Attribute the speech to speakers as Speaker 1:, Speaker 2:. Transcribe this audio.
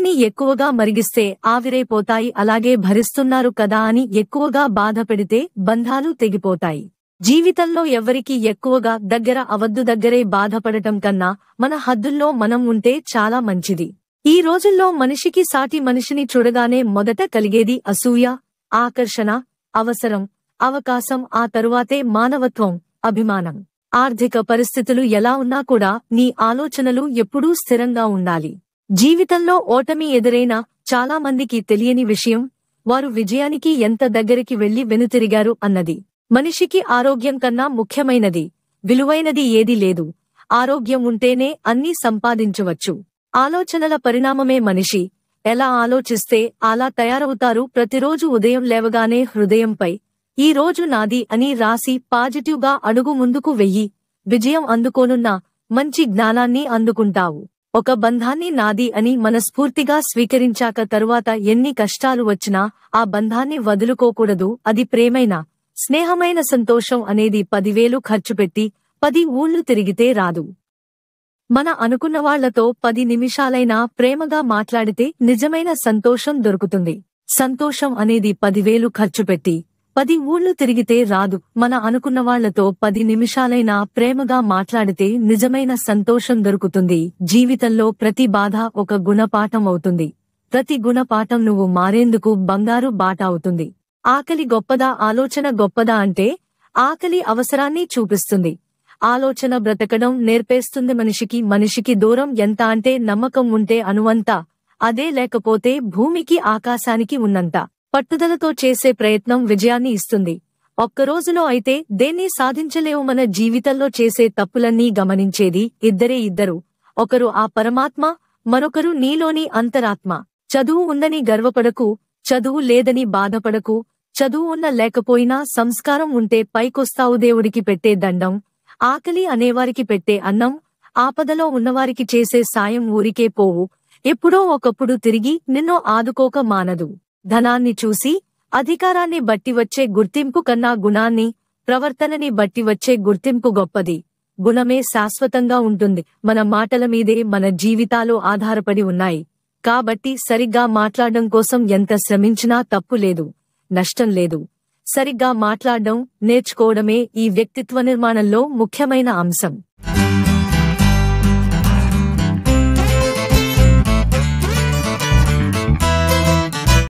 Speaker 1: నీటిని ఎక్కువగా మరిగిస్తే ఆవిరైపోతాయి, అలాగే భరిస్తున్నారు కదా అని ఎక్కువగా బాధ పెడితే బంధాలు తెగిపోతాయి. జీవితంలో ఎవ్వరికీ ఎక్కువగా దగ్గర అవద్దు. దగ్గరే బాధపడటం కన్నా మన హద్దుల్లో మనం ఉంటే చాలా మంచిది. ఈ రోజుల్లో మనిషికి సాటి మనిషిని చూడగానే మొదట కలిగేది అసూయ, ఆకర్షణ, అవసరం, అవకాశం, ఆ తరువాతే మానవత్వం, అభిమానం. ఆర్థిక పరిస్థితులు ఎలా ఉన్నా కూడా నీ ఆలోచనలు ఎప్పుడూ స్థిరంగా ఉండాలి. జీవితంలో ఓటమి ఎదురైనా చాలా మందికి తెలియని విషయం, వారు విజయానికి ఎంత దగ్గరికి వెళ్లి వెనుతిరిగారు అన్నది. మనిషికి ఆరోగ్యం కన్నా ముఖ్యమైనది, విలువైనది ఏదీ లేదు. ఆరోగ్యం ఉంటేనే అన్నీ సంపాదించవచ్చు. ఆలోచనల పరిణామమే మనిషి ఎలా ఆలోచిస్తే అలా తయారవుతారు. ప్రతిరోజు ఉదయం లేవగానే హృదయంపై ఈ రోజు నాది అని రాసి పాజిటివ్ గా అడుగు ముందుకు వెయ్యి. విజయం అందుకోనున్నా మంచి జ్ఞానాన్ని అందుకుంటావు. ఒక బంధాన్ని నాది అని మనస్ఫూర్తిగా స్వీకరించాక తరువాత ఎన్ని కష్టాలు వచ్చినా ఆ బంధాన్ని వదులుకోకూడదు. అది ప్రేమైన, స్నేహమైన సంతోషం అనేది 10,000 ఖర్చుపెట్టి 10 ఊళ్ళు తిరిగితే రాదు. మన అనుకున్నవాళ్లతో 10 నిమిషాలైనా ప్రేమగా మాట్లాడితే నిజమైన సంతోషం దొరుకుతుంది. సంతోషం అనేది 10,000 ఖర్చుపెట్టి 10 ఊళ్ళు తిరిగితే రాదు. మన అనుకున్నవాళ్లతో 10 నిమిషాలైనా ప్రేమగా మాట్లాడితే నిజమైన సంతోషం దొరుకుతుంది. జీవితంలో ప్రతి బాధ ఒక గుణపాఠం అవుతుంది. ప్రతి గుణపాఠం నువ్వు మారేందుకు బంగారు బాట అవుతుంది. ఆకలి గొప్పదా, ఆలోచన గొప్పదా అంటే ఆకలి అవసరాన్ని చూపిస్తుంది, ఆలోచన బ్రతకడం నేర్పేస్తుంది. మనిషికి దూరం ఎంత అంటే నమ్మకం ఉంటే అణువంత, అదే లేకపోతే భూమికి ఆకాశానికి ఉన్నంత. పట్టుదలతో చేసే ప్రయత్నం విజయాన్ని ఇస్తుంది. ఒక్కరోజులో అయితే దేన్ని సాధించలేవు. మన జీవితంలో చేసే తప్పులన్నీ గమనించేది ఇద్దరు. ఒకరు ఆ పరమాత్మ, మరొకరు నీలోని అంతరాత్మ. చదువు ఉందని గర్వపడకు, చదువు లేదని బాధపడకు. చదువు ఉన్న లేకపోయినా సంస్కారం ఉంటే పైకొస్తావు. దేవుడికి పెట్టే దండం, ఆకలి అనేవారికి పెట్టే అన్నం, ఆపదలో ఉన్నవారికి చేసే సాయం ఊరికే పోవు, ఎప్పుడో ఒకప్పుడు తిరిగి నిన్ను ఆదుకోక మానదు. ధనాన్ని చూసి, అధికారాన్ని బట్టి వచ్చే గుర్తింపు కన్నా గుణాన్ని, ప్రవర్తనని బట్టి వచ్చే గుర్తింపు గొప్పది. గుణమే శాశ్వతంగా ఉంటుంది. మన మాటల మీదే మన జీవితాలు ఆధారపడి ఉన్నాయి. కాబట్టి సరిగ్గా మాట్లాడడం కోసం ఎంత శ్రమించినా తప్పు లేదు, నష్టం లేదు. సరిగ్గా మాట్లాడడం నేర్చుకోవడమే ఈ వ్యక్తిత్వ నిర్మాణంలో ముఖ్యమైన అంశం.